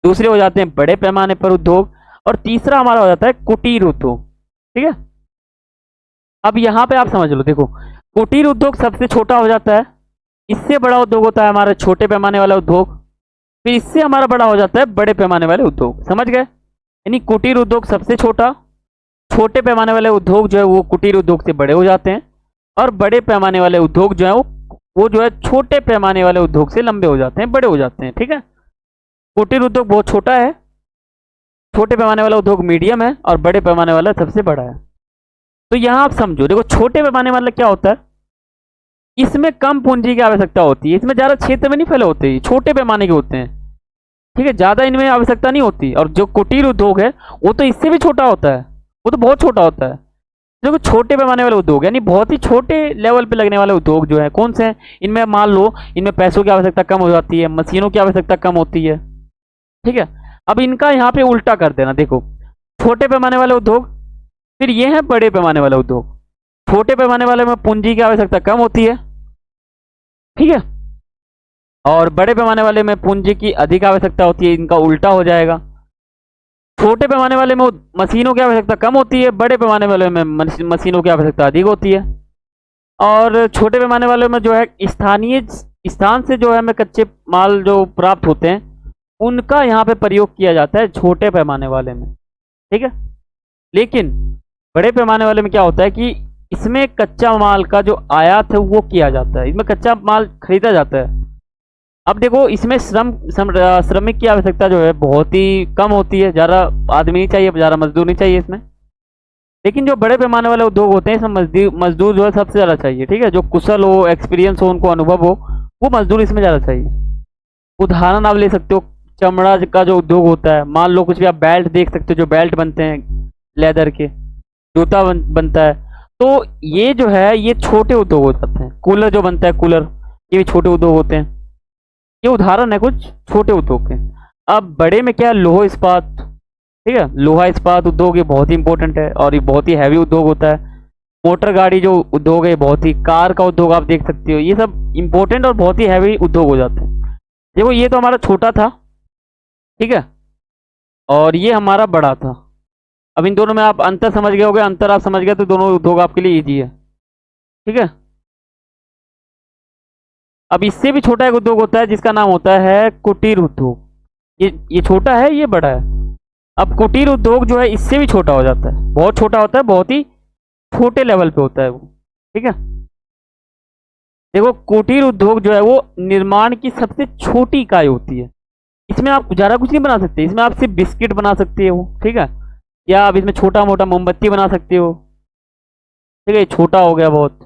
दूसरे हो जाते हैं बड़े पैमाने पर उद्योग, और तीसरा हमारा हो जाता है कुटीर उद्योग। ठीक है, अब यहां पे आप समझ लो। देखो, कुटीर उद्योग सबसे छोटा हो जाता है, इससे बड़ा उद्योग होता है हमारा छोटे पैमाने वाला उद्योग, फिर इससे हमारा बड़ा हो जाता है बड़े पैमाने वाले उद्योग। समझ गए? यानी कुटीर उद्योग सबसे छोटा, छोटे पैमाने वाले उद्योग जो है वो कुटीर उद्योग से बड़े हो जाते हैं, और बड़े पैमाने वाले उद्योग जो है वो जो है छोटे पैमाने वाले उद्योग से लंबे हो जाते हैं, बड़े हो जाते हैं। ठीक है, कुटीर उद्योग बहुत छोटा है, छोटे पैमाने वाला उद्योग मीडियम है, और बड़े पैमाने वाला सबसे बड़ा है। तो यहाँ आप समझो, देखो छोटे पैमाने वाला क्या होता है, इसमें कम पूंजी की आवश्यकता होती है, इसमें ज़्यादा क्षेत्र में नहीं फैले होते, ये छोटे पैमाने के होते हैं। ठीक है, ज़्यादा इनमें आवश्यकता नहीं होती। और जो कुटीर उद्योग है वो तो इससे भी छोटा होता है, वो तो बहुत छोटा होता है। जो छोटे पैमाने वाले उद्योग यानी बहुत ही छोटे लेवल पे लगने वाले उद्योग जो है कौन से हैं, इनमें मान लो इनमें पैसों की आवश्यकता कम हो जाती है, मशीनों की आवश्यकता कम होती है। ठीक है, अब इनका यहाँ पे उल्टा कर देना, देखो छोटे पैमाने वाले उद्योग, फिर ये है बड़े पैमाने वाले उद्योग। छोटे पैमाने वाले में पूंजी की आवश्यकता कम होती है, ठीक है, और बड़े पैमाने वाले में पूंजी की अधिक आवश्यकता होती है, इनका उल्टा हो जाएगा। छोटे पैमाने वाले में मशीनों की आवश्यकता कम होती है, बड़े पैमाने वाले में मशीनों की आवश्यकता अधिक होती है। और छोटे पैमाने वाले में जो है स्थानीय स्थान से जो है हमें कच्चे माल जो प्राप्त होते हैं उनका यहाँ पे प्रयोग किया जाता है छोटे पैमाने वाले में। ठीक है, लेकिन बड़े पैमाने वाले में क्या होता है कि इसमें कच्चा माल का जो आयात है वो किया जाता है, इसमें कच्चा माल खरीदा जाता है। अब देखो इसमें श्रमिक की आवश्यकता जो है बहुत ही कम होती है, ज़्यादा आदमी नहीं चाहिए, ज़्यादा मजदूर नहीं चाहिए इसमें। लेकिन जो बड़े पैमाने वाले उद्योग होते हैं इसमें मजदूर जो है सबसे ज़्यादा चाहिए। ठीक है, जो कुशल हो, एक्सपीरियंस हो, उनको अनुभव हो, वो मजदूर इसमें ज़्यादा चाहिए। उदाहरण आप ले सकते हो, चमड़ा का जो उद्योग होता है, मान लो कुछ भी, आप बेल्ट देख सकते हो, जो बेल्ट बनते हैं लेदर के, जूता बनता है, तो ये जो है ये छोटे उद्योग हो जाते हैं। कूलर जो बनता है, कूलर, ये भी छोटे उद्योग होते हैं। ये उदाहरण है कुछ छोटे उद्योग के। अब बड़े में क्या है, लोहा इस्पात। ठीक है, लोहा इस्पात उद्योग ये बहुत ही इंपॉर्टेंट है और ये बहुत ही हैवी उद्योग होता है। मोटर गाड़ी जो उद्योग है बहुत ही, कार का उद्योग आप देख सकते हो, ये सब इंपॉर्टेंट और बहुत ही हैवी उद्योग हो जाते हैं। देखो ये तो हमारा छोटा था, ठीक है, और ये हमारा बड़ा था। अब इन दोनों में आप अंतर समझ गए होगे, अंतर आप समझ गए तो दोनों उद्योग आपके लिए ईजी है। ठीक है, अब इससे भी छोटा एक उद्योग होता है जिसका नाम होता है कुटीर उद्योग। ये छोटा है, ये बड़ा है। अब कुटीर उद्योग जो है इससे भी छोटा हो जाता है, बहुत छोटा होता है, बहुत ही छोटे लेवल पे होता है वो। ठीक है, देखो कुटीर उद्योग जो है वो निर्माण की सबसे छोटी इकाई होती है। इसमें आप ज़्यादा कुछ नहीं बना सकते, इसमें आप सिर्फ बिस्किट बना सकते हो। ठीक है, या आप इसमें छोटा मोटा मोमबत्ती बना सकते हो। ठीक है, छोटा हो गया बहुत,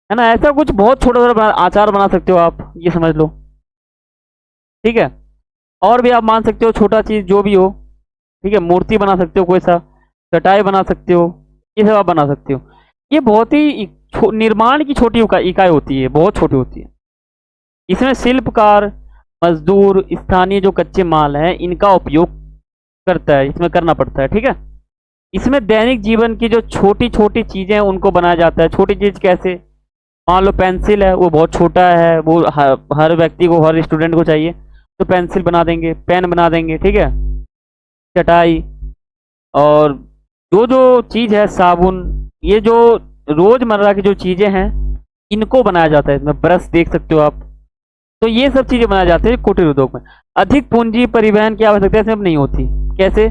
है ना, ऐसा कुछ बहुत छोटा छोटा आचार बना सकते हो आप, ये समझ लो। ठीक है, और भी आप मान सकते हो छोटा चीज़ जो भी हो। ठीक है, मूर्ति बना सकते हो, कोई सा चटाई बना सकते हो, ये सब आप बना सकते हो। ये बहुत ही निर्माण की छोटी इकाई होती है, बहुत छोटी होती है। इसमें शिल्पकार, मजदूर, स्थानीय जो कच्चे माल हैं इनका उपयोग करता है, इसमें करना पड़ता है। ठीक है, इसमें दैनिक जीवन की जो छोटी छोटी चीज़ें हैं उनको बनाया जाता है। छोटी चीज़ कैसे, मान लो पेंसिल है, वो बहुत छोटा है, वो हर व्यक्ति को, हर स्टूडेंट को चाहिए, तो पेंसिल बना देंगे, पेन बना देंगे। ठीक है, चटाई, और जो जो चीज़ है साबुन, ये जो रोज़मर्रा की जो चीज़ें हैं इनको बनाया जाता है। इसमें ब्रश देख सकते हो आप, तो ये सब चीज़ें बनाई जाती है कुटीर उद्योग में। अधिक पूंजी परिवहन की आवश्यकता इसमें नहीं होती। कैसे,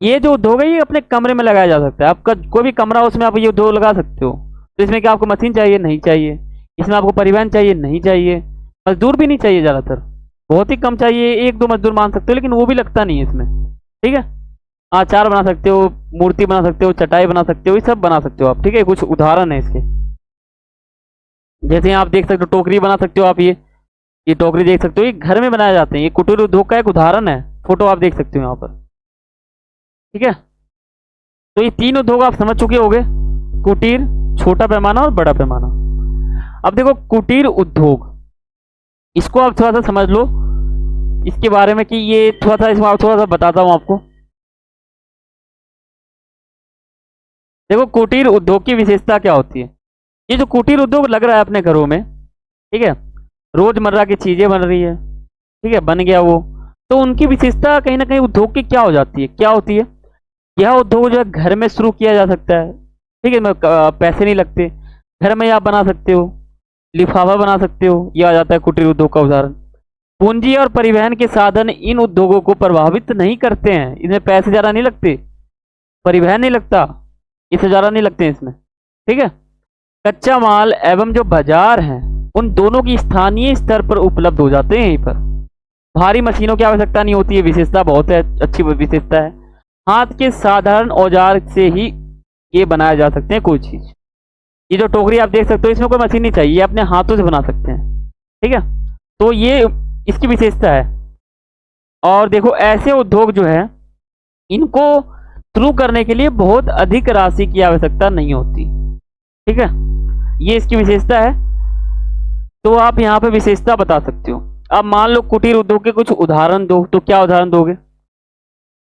ये जो उद्योग है ये अपने कमरे में लगाया जा सकता है। आपका कोई भी कमरा हो उसमें आप ये उद्योग लगा सकते हो। तो इसमें क्या आपको मशीन चाहिए, नहीं चाहिए। इसमें आपको परिवहन चाहिए, नहीं चाहिए। मजदूर भी नहीं चाहिए, ज़्यादातर बहुत ही कम चाहिए, एक दो मजदूर मान सकते हो, लेकिन वो भी लगता नहीं है इसमें। ठीक है, आचार बना सकते हो, मूर्ति बना सकते हो, चटाई बना सकते हो, ये सब बना सकते हो आप। ठीक है, कुछ उदाहरण है इसके, जैसे आप देख सकते हो टोकरी बना सकते हो आप, ये टोकरी देख सकते हो, ये घर में बनाए जाते हैं। ये कुटीर उद्योग का एक उदाहरण है, फोटो आप देख सकते हो यहाँ पर। ठीक है, तो ये तीन उद्योग आप समझ चुके होंगे, कुटीर, छोटा पैमाना और बड़ा पैमाना। अब देखो कुटीर उद्योग, इसको आप थोड़ा सा समझ लो इसके बारे में कि ये थोड़ा सा, इसमें थोड़ा सा बताता हूँ आपको। देखो कुटीर उद्योग की विशेषता क्या होती है। ये जो कुटीर उद्योग लग रहा है अपने घरों में, ठीक है, रोजमर्रा की चीजें बन रही है, ठीक है, बन गया वो, तो उनकी विशेषता कहीं ना कहीं उद्योग की क्या हो जाती है, क्या होती है। यह उद्योग जो है घर में शुरू किया जा सकता है। ठीक है, पैसे नहीं लगते, घर में आप बना सकते हो, लिफाफा बना सकते हो, यह आ जाता है कुटीर उद्योग का उदाहरण। पूंजी और परिवहन के साधन इन उद्योगों को प्रभावित नहीं करते हैं, इनमें पैसे ज़्यादा नहीं लगते। परिवहन नहीं लगता, इससे ज़्यादा नहीं लगते हैं इसमें। ठीक है, कच्चा माल एवं जो बाजार हैं उन दोनों की स्थानीय स्तर पर उपलब्ध हो जाते हैं यहीं पर। भारी मशीनों की आवश्यकता नहीं होती है, विशेषता बहुत है, अच्छी विशेषता है। हाथ के साधारण औजार से ही ये बनाया जा सकते हैं कोई चीज़। ये जो टोकरी आप देख सकते हो इसमें कोई मशीन नहीं चाहिए, अपने हाथों से बना सकते हैं। ठीक है, तो ये इसकी विशेषता है। और देखो ऐसे उद्योग जो है इनको शुरू करने के लिए बहुत अधिक राशि की आवश्यकता नहीं होती। ठीक है, ये इसकी विशेषता है। तो आप यहाँ पे विशेषता बता सकते हो। अब मान लो कुटीर उद्योग के कुछ उदाहरण दो, तो क्या उदाहरण दोगे?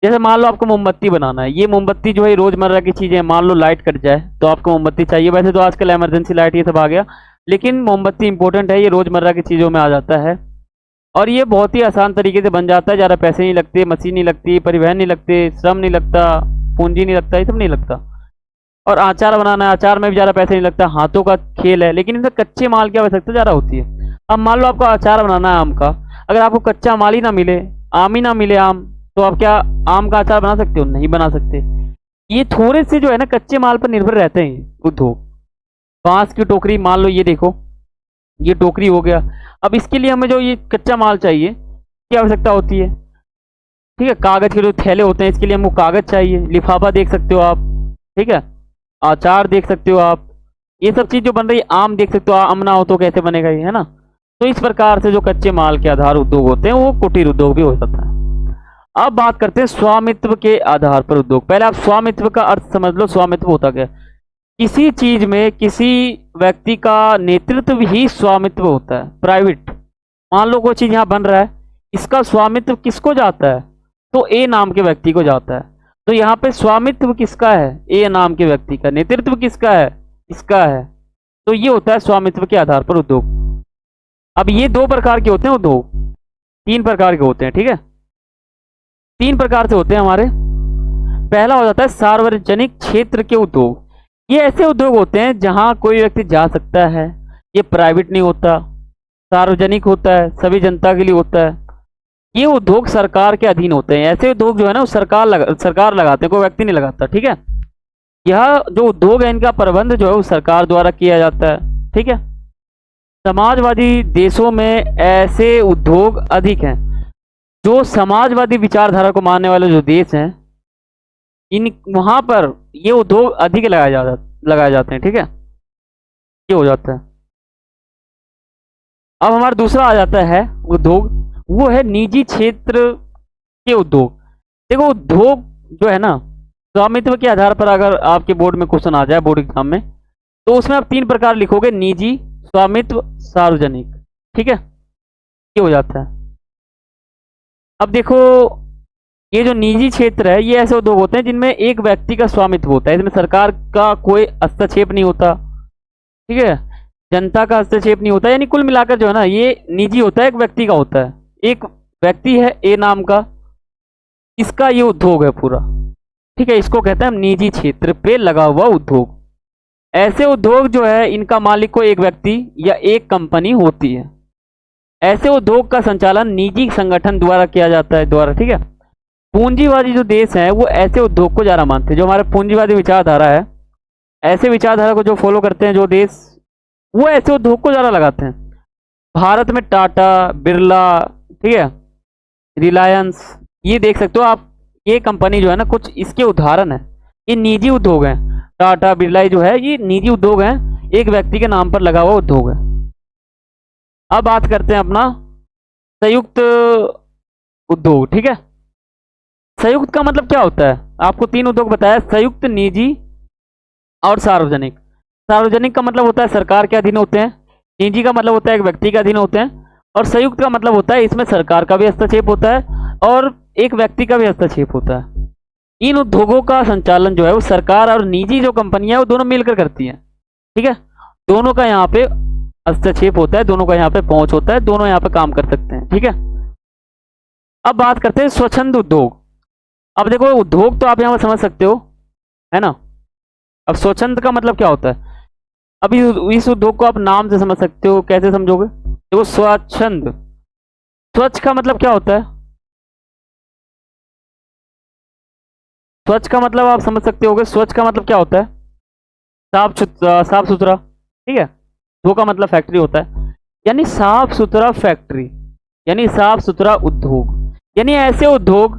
जैसे मान लो आपको मोमबत्ती बनाना है, ये मोमबत्ती जो है रोजमर्रा की चीजें, मान लो लाइट कट जाए तो आपको मोमबत्ती चाहिए। वैसे तो आजकल इमरजेंसी लाइट ये सब आ गया, लेकिन मोमबत्ती इंपॉर्टेंट है, ये रोजमर्रा की चीजों में आ जाता है और ये बहुत ही आसान तरीके से बन जाता है। ज़्यादा पैसे नहीं लगते, मशीन नहीं लगती, परिवहन नहीं लगते, श्रम नहीं लगता, पूंजी नहीं लगता, ये सब नहीं लगता। और अचार बनाना है, अचार में भी ज़्यादा पैसे नहीं लगता, हाथों का खेल है, लेकिन इसमें कच्चे माल की आवश्यकता ज़्यादा होती है। अब मान लो आपको अचार बनाना है आम का, अगर आपको कच्चा माल ही ना मिले, आम ही ना मिले आम, तो आप क्या आम का अचार बना सकते हो? नहीं बना सकते। ये थोड़े से जो है ना कच्चे माल पर निर्भर रहते हैं उद्योग। बांस की टोकरी मान लो, ये देखो ये टोकरी हो गया। अब इसके लिए हमें जो ये कच्चा माल चाहिए की आवश्यकता होती है। ठीक है, कागज के जो थैले होते हैं इसके लिए हमको कागज चाहिए, लिफाफा देख सकते हो आप। ठीक है, अचार देख सकते हो आप, ये सब चीज जो बन रही है, आम देख सकते हो, आम ना हो तो कैसे बनेगा ये, है ना। तो इस प्रकार से जो कच्चे माल के आधार उद्योग होते हैं वो कुटीर उद्योग भी हो जाता है। अब बात करते हैं स्वामित्व के आधार पर उद्योग। पहले आप स्वामित्व का अर्थ समझ लो, स्वामित्व होता क्या है। किसी चीज में किसी व्यक्ति का नेतृत्व ही स्वामित्व होता है, प्राइवेट। मान लो कोई चीज यहाँ बन रहा है, इसका स्वामित्व किसको जाता है? तो ए नाम के व्यक्ति को जाता है। तो यहाँ पे स्वामित्व किसका है? ए नाम के व्यक्ति का। नेतृत्व किसका है? इसका है। तो ये होता है स्वामित्व के आधार पर उद्योग। अब ये दो प्रकार के होते हैं उद्योग, तीन प्रकार के होते हैं। ठीक है, तीन प्रकार से होते हैं हमारे। पहला हो जाता है सार्वजनिक क्षेत्र के उद्योग। ये ऐसे उद्योग होते हैं जहां कोई व्यक्ति जा सकता है, ये प्राइवेट नहीं होता, सार्वजनिक होता है, सभी जनता के लिए होता है। ये उद्योग सरकार के अधीन होते हैं। ऐसे उद्योग जो है ना वो सरकार लगाते हैं, कोई व्यक्ति नहीं लगाता। ठीक है, यह जो उद्योग है इनका प्रबंध जो है वो सरकार द्वारा किया जाता है। ठीक है, समाजवादी देशों में ऐसे उद्योग अधिक हैं। जो समाजवादी विचारधारा को मानने वाले जो देश हैं इन वहां पर ये उद्योग अधिक लगाए जाते हैं। ठीक है, ये हो जाता है। अब हमारा दूसरा आ जाता है उद्योग, वो है निजी क्षेत्र के उद्योग। देखो उद्योग जो है ना स्वामित्व के आधार पर, अगर आपके बोर्ड में क्वेश्चन आ जाए बोर्ड एग्जाम में, तो उसमें आप तीन प्रकार लिखोगे, निजी, स्वामित्व, सार्वजनिक। ठीक है, ये हो जाता है। अब देखो ये जो निजी क्षेत्र है ये ऐसे उद्योग होते हैं जिनमें एक व्यक्ति का स्वामित्व होता है, इसमें सरकार का कोई हस्तक्षेप नहीं होता। ठीक है, जनता का हस्तक्षेप नहीं होता, यानी कुल मिलाकर जो है ना ये निजी होता है, एक व्यक्ति का होता है। एक व्यक्ति है ए नाम का, इसका ये उद्योग है पूरा। ठीक है, इसको कहते हैं हम निजी क्षेत्र पे लगा हुआ उद्योग। ऐसे उद्योग जो है इनका मालिक को एक व्यक्ति या एक कंपनी होती है। ऐसे उद्योग का संचालन निजी संगठन द्वारा किया जाता है। ठीक है, पूंजीवादी जो देश हैं वो ऐसे उद्योग को ज्यादा मानते हैं। जो हमारे पूंजीवादी विचारधारा है, ऐसे विचारधारा को जो फॉलो करते हैं जो देश, वो ऐसे उद्योग को ज्यादा लगाते हैं। भारत में टाटा, बिरला, ठीक है, रिलायंस, ये देख सकते हो आप, ये कंपनी जो है ना कुछ इसके उदाहरण है। ये निजी उद्योग है। टाटा, बिरला जो है ये निजी उद्योग है, एक व्यक्ति के नाम पर लगा हुआ उद्योग है। अब बात करते हैं अपना संयुक्त उद्योग। ठीक है, संयुक्त का मतलब क्या होता है? आपको तीन उद्योग बताया, संयुक्त, निजी और सार्वजनिक। सार्वजनिक का मतलब होता है सरकार के अधीन होते हैं, निजी का मतलब होता है एक व्यक्ति के अधीन होते हैं, और संयुक्त का मतलब होता है इसमें सरकार का भी हस्तक्षेप होता है और एक व्यक्ति का भी हस्तक्षेप होता है। इन उद्योगों का संचालन जो है वो सरकार और निजी जो कंपनियां है वो दोनों मिलकर करती हैं। ठीक है, दोनों का यहाँ पे हस्तक्षेप होता है, दोनों का यहाँ पे पहुंच होता है, दोनों यहाँ पे काम कर सकते हैं। ठीक है, अब बात करते हैं स्वच्छंद उद्योग। अब देखो उद्योग तो आप यहाँ पर समझ सकते हो, है ना। अब स्वच्छंद का मतलब क्या होता है? अभी इस उद्योग को आप नाम से समझ सकते हो, कैसे समझोगे? देखो स्वच्छंद, स्वच्छ का मतलब क्या होता है? स्वच्छ का मतलब आप समझ सकते होगे, स्वच्छ का मतलब क्या होता है? साफ सुथरा, ठीक है। धो का मतलब फैक्ट्री होता है, यानी साफ सुथरा फैक्ट्री, यानी साफ सुथरा उद्योग, यानी ऐसे उद्योग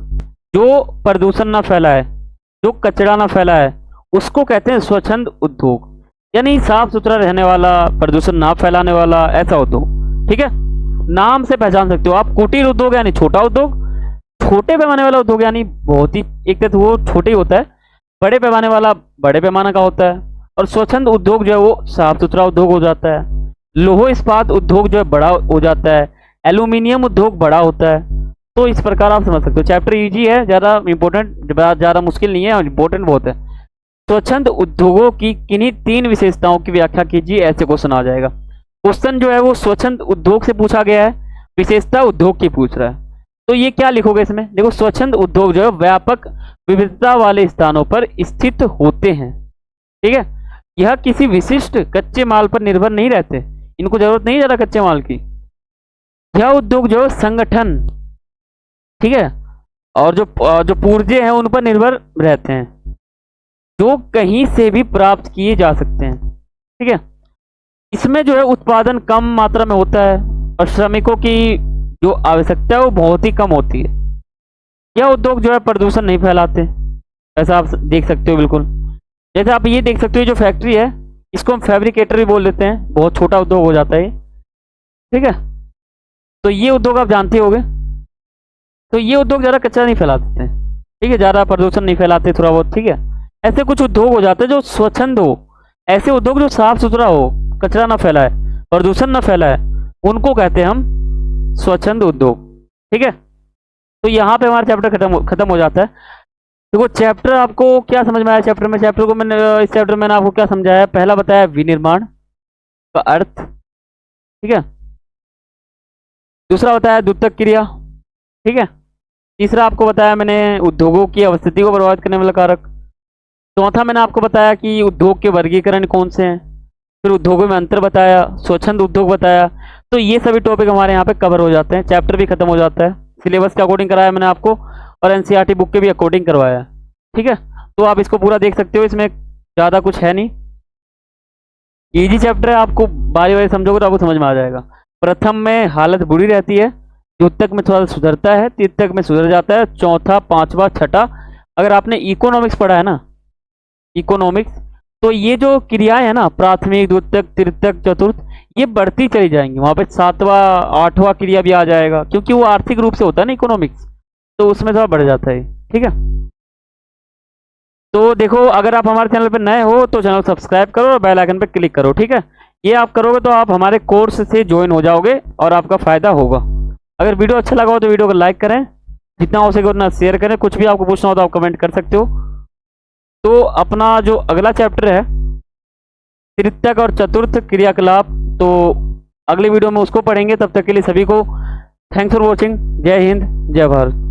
जो प्रदूषण ना फैलाए, जो कचरा ना फैलाए, उसको कहते हैं स्वच्छंद उद्योग। यानी साफ सुथरा रहने वाला, प्रदूषण ना फैलाने वाला ऐसा उद्योग, ठीक है। नाम से पहचान सकते हो आप, कुटीर उद्योग यानी छोटा उद्योग, छोटे पैमाने वाला उद्योग यानी बहुत ही, एक तो वो छोटे ही होता है, बड़े पैमाने वाला बड़े पैमाने का होता है, और स्वच्छंद उद्योग जो है वो साफ सुथरा उद्योग हो जाता है। लोह इस्पात उद्योग जो है बड़ा हो जाता है, एल्यूमिनियम उद्योग बड़ा होता है। तो इस प्रकार आप समझ सकते हो। चैप्टर इजी है, ज़्यादा इंपॉर्टेंट, ज़्यादा मुश्किल नहीं है और इंपॉर्टेंट बहुत है। स्वच्छंद उद्योगों की किन्हीं 3 विशेषताओं की व्याख्या कीजिए, ऐसे क्वेश्चन आ जाएगा। क्वेश्चन जो है वो स्वच्छंद उद्योग से पूछा गया है, विशेषता उद्योग की पूछ रहा है। तो ये क्या लिखोगे इसमें? देखो, स्वच्छंद उद्योग जो है व्यापक विविधता वाले स्थानों पर स्थित होते हैं, ठीक है। यह किसी विशिष्ट कच्चे माल पर निर्भर नहीं रहते, इनको जरूरत नहीं ज़्यादा कच्चे माल की। यह उद्योग जो संगठन, ठीक है, और जो पूर्जे हैं उन पर निर्भर रहते हैं, जो कहीं से भी प्राप्त किए जा सकते हैं, ठीक है। इसमें जो है उत्पादन कम मात्रा में होता है और श्रमिकों की जो आवश्यकता है वो बहुत ही कम होती है। यह उद्योग जो है प्रदूषण नहीं फैलाते, ऐसा आप देख सकते हो बिल्कुल। जैसे आप ये देख सकते हो, जो फैक्ट्री है इसको हम फैब्रिकेटर भी बोल देते हैं, बहुत छोटा उद्योग हो जाता है, ठीक है। तो ये उद्योग आप जानते होंगे। तो ये उद्योग ज़्यादा कचरा नहीं फैलाते, ठीक है, ज़्यादा प्रदूषण नहीं फैलाते, थोड़ा बहुत, ठीक है। ऐसे कुछ उद्योग हो जाते हैं जो स्वच्छंद हो, ऐसे उद्योग जो साफ सुथरा हो, कचरा ना फैलाए, प्रदूषण ना फैलाए, उनको कहते हैं हम स्वच्छंद उद्योग, ठीक है। तो यहाँ पे हमारा चैप्टर खत्म हो जाता है। देखो, चैप्टर आपको क्या समझ में आया? चैप्टर में, चैप्टर को मैंने, इस चैप्टर में मैंने आपको क्या समझाया? पहला बताया विनिर्माण का अर्थ, ठीक है। दूसरा बताया द्योतक क्रिया, ठीक है। तीसरा आपको बताया मैंने उद्योगों की अवस्थिति को प्रभावित करने वाला कारक। चौथा मैंने आपको बताया कि उद्योग के वर्गीकरण कौन से हैं। फिर उद्योगों में अंतर बताया, स्वच्छंद उद्योग बताया। तो ये सभी टॉपिक हमारे यहाँ पे कवर हो जाते हैं, चैप्टर भी खत्म हो जाता है। सिलेबस के अकॉर्डिंग कराया मैंने आपको, और एनसीईआरटी बुक के भी अकॉर्डिंग करवाया है, ठीक है। तो आप इसको पूरा देख सकते हो, इसमें ज़्यादा कुछ है नहीं, इजी चैप्टर है। आपको बारी बारी समझोगे तो आपको समझ में आ जाएगा। प्रथम में हालत बुरी रहती है, द्वितीयक में थोड़ा सुधरता है, तृतीयक में सुधर जाता है, चौथा, पांचवा, छठा। अगर आपने इकोनॉमिक्स पढ़ा है ना, इकोनॉमिक्स, तो ये जो क्रियाएं है ना, प्राथमिक, द्वितीयक, तृतीयक, चतुर्थ, ये बढ़ती चली जाएंगी। वहां पे 7वां 8वां क्रिया भी आ जाएगा, क्योंकि वो आर्थिक रूप से होता है ना इकोनॉमिक्स, तो उसमें थोड़ा बढ़ जाता है, ठीक है। तो देखो, अगर आप हमारे चैनल पर नए हो तो चैनल सब्सक्राइब करो और बेल आइकन पर क्लिक करो, ठीक है। ये आप करोगे तो आप हमारे कोर्स से ज्वाइन हो जाओगे और आपका फ़ायदा होगा। अगर वीडियो अच्छा लगा हो तो वीडियो को लाइक करें, जितना हो सके उतना शेयर करें। कुछ भी आपको पूछना हो तो आप कमेंट कर सकते हो। तो अपना जो अगला चैप्टर है, तृतीयक और चतुर्थ क्रियाकलाप, तो अगले वीडियो में उसको पढ़ेंगे। तब तक के लिए सभी को थैंक्स फॉर वॉचिंग। जय हिंद, जय भारत।